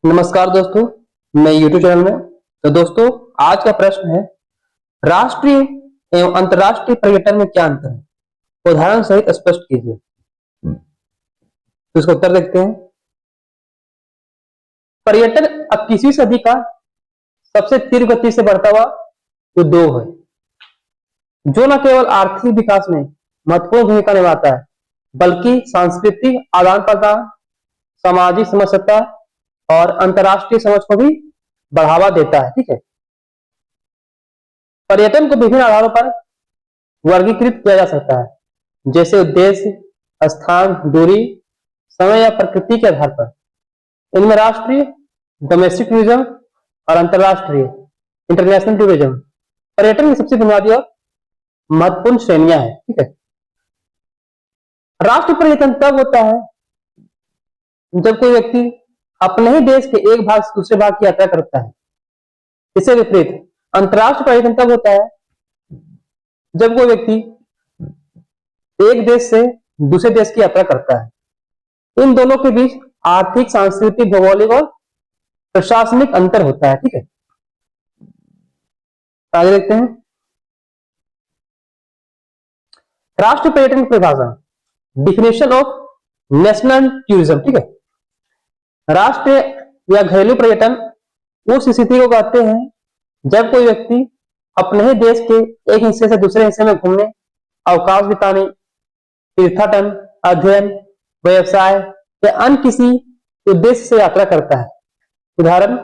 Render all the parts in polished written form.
नमस्कार दोस्तों, मैं यूट्यूब चैनल में। तो दोस्तों, आज का प्रश्न है, राष्ट्रीय एवं अंतर्राष्ट्रीय पर्यटन में क्या अंतर है? उदाहरण सहित स्पष्ट कीजिए। तो इसका उत्तर देखते हैं। पर्यटन 21वीं सदी का सबसे तीव्र गति से बढ़ता हुआ उद्योग है, जो न केवल आर्थिक विकास में महत्वपूर्ण भूमिका निभाता है, बल्कि सांस्कृतिक आदान प्रदान, सामाजिक समरसता और अंतर्राष्ट्रीय समझ को भी बढ़ावा देता है। ठीक है। पर्यटन को विभिन्न आधारों पर वर्गीकृत किया जा सकता है, जैसे उद्देश्य, स्थान, दूरी, समय या प्रकृति के आधार पर। इनमें राष्ट्रीय डोमेस्टिक टूरिज्म और अंतर्राष्ट्रीय इंटरनेशनल टूरिज्म पर्यटन की सबसे बुनियादी और महत्वपूर्ण श्रेणियां हैं। ठीक है। राष्ट्रीय पर्यटन तब होता है जब कोई व्यक्ति अपने ही देश के एक भाग से दूसरे भाग की यात्रा करता है। इससे विपरीत अंतर्राष्ट्रीय पर्यटन तब होता है जब कोई व्यक्ति एक देश से दूसरे देश की यात्रा करता है। इन दोनों के बीच आर्थिक, सांस्कृतिक, भौगोलिक और प्रशासनिक अंतर होता है। ठीक है। आगे देखते हैं। राष्ट्रीय पर्यटन की परिभाषा, डिफिनेशन ऑफ नेशनल टूरिज्म। ठीक है। राष्ट्रीय या घरेलू पर्यटन उस स्थिति को कहते हैं जब कोई व्यक्ति अपने ही देश के एक हिस्से से दूसरे हिस्से में घूमने, अवकाश बिताने, तीर्थाटन, अध्ययन, व्यवसाय या अन्य किसी उद्देश्य से यात्रा करता है। उदाहरण,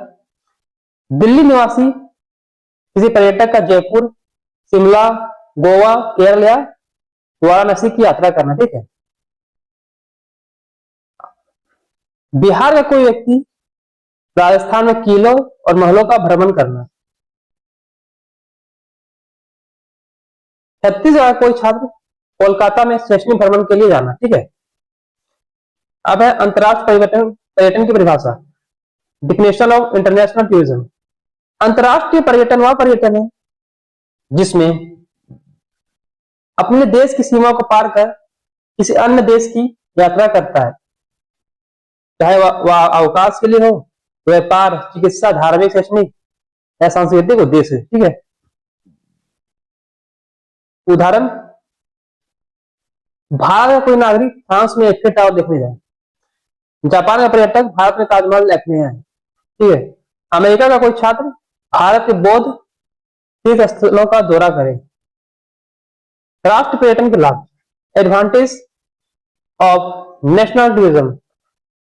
दिल्ली निवासी किसी पर्यटक का जयपुर, शिमला, गोवा, केरल या वाराणसी की यात्रा करना। ठीक है। बिहार का कोई व्यक्ति राजस्थान में किलों और महलों का भ्रमण करना। छत्तीसगढ़ का कोई छात्र कोलकाता में शैक्षणिक भ्रमण के लिए जाना। ठीक है। अब है अंतर्राष्ट्रीय पर्यटन की परिभाषा, डिफिनेशन ऑफ इंटरनेशनल टूरिज्म। अंतर्राष्ट्रीय पर्यटन वह पर्यटन है जिसमें अपने देश की सीमा को पार कर किसी अन्य देश की यात्रा करता है, चाहे वह अवकाश के लिए हो, व्यापार, चिकित्सा, धार्मिक, शैक्षणिक या सांस्कृतिक उद्देश्य। ठीक है। उदाहरण, भारत का कोई नागरिक फ्रांस में एफिल टावर देखने जाए, जापान का पर्यटक भारत में ताजमहल देखने आए। ठीक है। अमेरिका का कोई छात्र भारत के बौद्ध तीर्थ स्थलों का दौरा करे। राष्ट्रीय पर्यटन के लाभ, एडवांटेज ऑफ नेशनल टूरिज्म।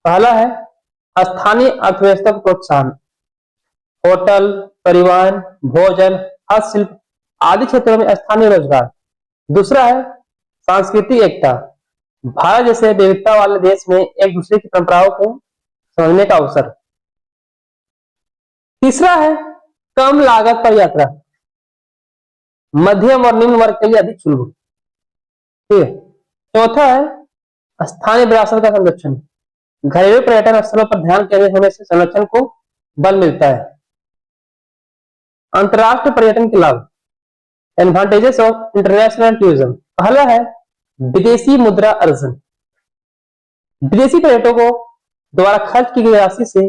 पहला है स्थानीय अर्थव्यवस्था को प्रोत्साहन, होटल, परिवहन, भोजन, हस्तशिल्प आदि क्षेत्रों में स्थानीय रोजगार। दूसरा है सांस्कृतिक एकता, भारत जैसे विविधता वाले देश में एक दूसरे की परंपराओं को समझने का अवसर। तीसरा है कम लागत पर यात्रा, मध्यम और निम्न वर्ग के लिए अधिक सुलभ। ठीक है। चौथा है स्थानीय विरासत का संरक्षण, घरेलू पर्यटन स्थलों पर ध्यान केंद्रित होने से संरक्षण को बल मिलता है। अंतर्राष्ट्रीय पर्यटन के लाभ, एडवांटेजेस ऑफ इंटरनेशनल टूरिज्म। पहला है विदेशी मुद्रा अर्जन, विदेशी पर्यटकों द्वारा खर्च की गई राशि से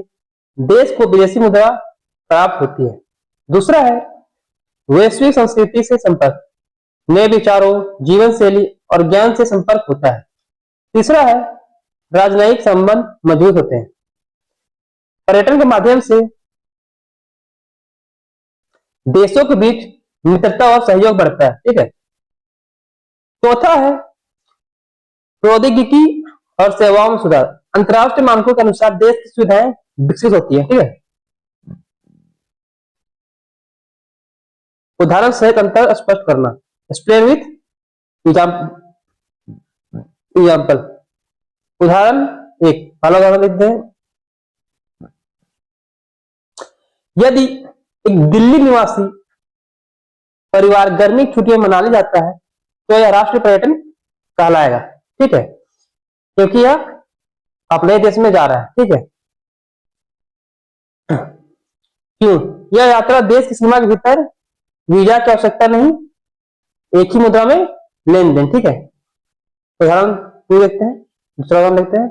देश को विदेशी मुद्रा प्राप्त होती है। दूसरा है वैश्विक संस्कृति से संपर्क, नए विचारों, जीवन शैली और ज्ञान से संपर्क होता है। तीसरा है राजनयिक संबंध मजबूत होते हैं, पर्यटन के माध्यम से देशों के बीच मित्रता और सहयोग बढ़ता है। ठीक है। चौथा है प्रौद्योगिकी और सेवाओं में सुधार, अंतर्राष्ट्रीय मानकों के अनुसार देश की सुविधाएं विकसित होती है। ठीक है। उदाहरण सहित अंतर स्पष्ट करना, एक्सप्लेन विथ एग्जाम्पल। उदाहरण एक, पहला उदाहरण लिखते हैं। यदि एक दिल्ली निवासी परिवार गर्मी की छुट्टियों में मनाली जाता है तो यह राष्ट्रीय पर्यटन कहलाएगा। ठीक है। क्योंकि यह अपने देश में जा रहा है। ठीक है। क्यों? यह यात्रा देश की सीमा के भीतर, वीजा की आवश्यकता नहीं, एक ही मुद्रा में लेन देन। ठीक है। उदाहरण देखते हैं, दूसरा उदाहरण देखते हैं।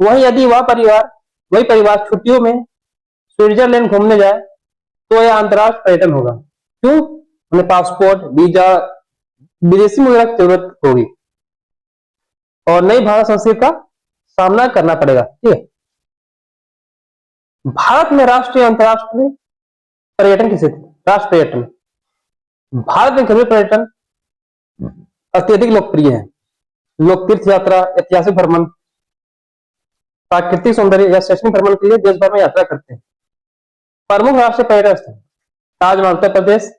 वहीं यदि वह परिवार वही परिवार छुट्टियों में स्विट्जरलैंड घूमने जाए तो यह अंतर्राष्ट्रीय पर्यटन होगा। क्यों? उन्हें पासपोर्ट, वीजा, विदेशी मुद्रा की जरूरत होगी और नई भारत संस्कृति का सामना करना पड़ेगा। ठीक है। भारत में राष्ट्रीय अंतर्राष्ट्रीय पर्यटन की स्थिति। राष्ट्रीय पर्यटन भारत में गंभीर पर्यटन अत्यधिक लोकप्रिय है। लोग तीर्थ यात्रा, ऐतिहासिक भ्रमण, प्राकृतिक सौंदर्य या शैक्षणिक भ्रमण के लिए देश भर में यात्रा करते हैं। प्रमुख राष्ट्रीय पर्यटन स्थल ताजमहल उत्तर प्रदेश,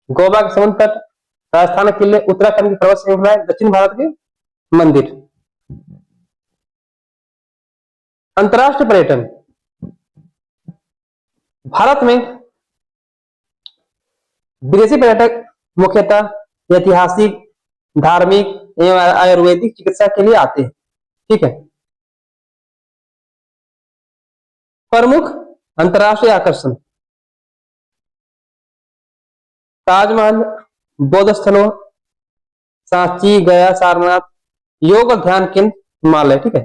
गोवा के समुद्र तट, राजस्थान के किले, उत्तराखंड की पर्वत श्रृंखलाएं, दक्षिण भारत के मंदिर। अंतर्राष्ट्रीय पर्यटन भारत में विदेशी पर्यटक मुख्यतः ऐतिहासिक, धार्मिक एवं आयुर्वेदिक चिकित्सा के लिए आते हैं। ठीक है। प्रमुख अंतर्राष्ट्रीय आकर्षण ताजमहल, बौद्ध स्थलों, सांची, गया, सारनाथ, योग और ध्यान केंद्र, हिमालय। ठीक है।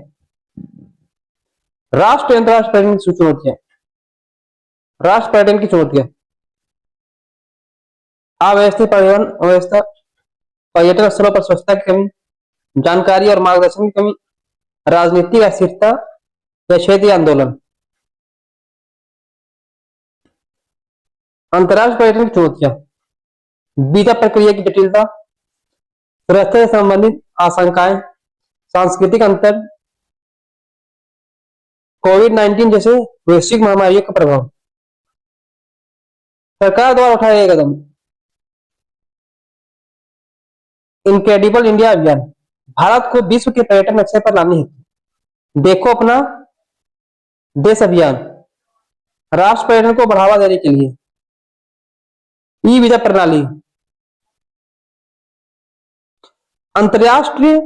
राष्ट्रीय अंतर्राष्ट्रीय पर्यटन की चुनौतियां। राष्ट्र पर्यटन की चुनौतियां अव्यवस्थित परिवहन व्यवस्था, पर्यटन स्थलों पर स्वच्छता की कमी, जानकारी और मार्गदर्शन की कमी, राजनीतिक अस्थिरता या क्षेत्रीय आंदोलन। अंतर्राष्ट्रीय पर्यटन की चुनौतियां वीजा प्रक्रिया की जटिलता, सुरक्षा से संबंधित आशंकाएं, सांस्कृतिक अंतर, कोविड-19 जैसे वैश्विक महामारियों का प्रभाव। सरकार द्वारा उठाए गए कदम इनक्रेडिबल इंडिया अभियान भारत को विश्व के पर्यटन नक्शे पर लाने हेतु देखो अपना देश अभियान, राष्ट्र पर्यटन को बढ़ावा देने के लिए ई वीजा प्रणाली, अंतर्राष्ट्रीय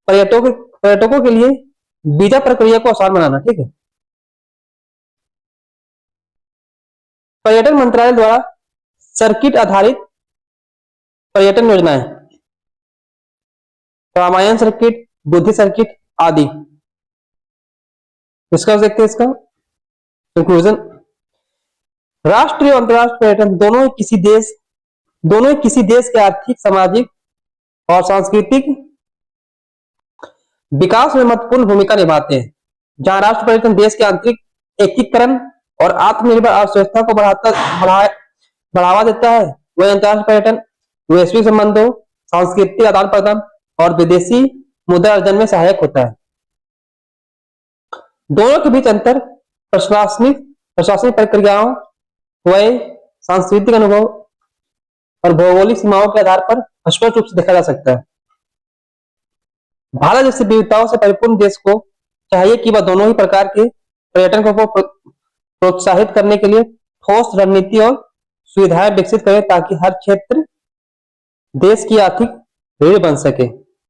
पर्यटकों के लिए वीजा प्रक्रिया को आसान बनाना। ठीक है। पर्यटन मंत्रालय द्वारा सर्किट आधारित पर्यटन योजनाएं, रामायण सर्किट, बुद्धि सर्किट आदि। इसका देखते हैं इसका कंक्लूजन। राष्ट्रीय और अंतर्राष्ट्रीय पर्यटन दोनों ही किसी देश के आर्थिक, सामाजिक और सांस्कृतिक विकास में महत्वपूर्ण भूमिका निभाते हैं। जहां राष्ट्र पर्यटन देश के आंतरिक एकीकरण और आत्मनिर्भर अर्थव्यवस्था को बढ़ावा देता है, वही अंतर्राष्ट्रीय पर्यटन वैश्विक संबंधों, सांस्कृतिक आदान प्रदान और विदेशी मुद्रा अर्जन में सहायक होता है। दोनों के बीच अंतर प्रशासनिक प्रक्रियाओं, वय, सांस्कृतिक अनुभव और भौगोलिक सीमाओं के आधार पर स्पष्ट रूप से देखा जा सकता है। भारत जैसे विविधताओं से परिपूर्ण देश को चाहिए कि वह दोनों ही प्रकार के पर्यटन को प्रोत्साहित करने के लिए ठोस रणनीति और सुविधाएं विकसित करे ताकि हर क्षेत्र देश की आर्थिक रीढ़ बन सके।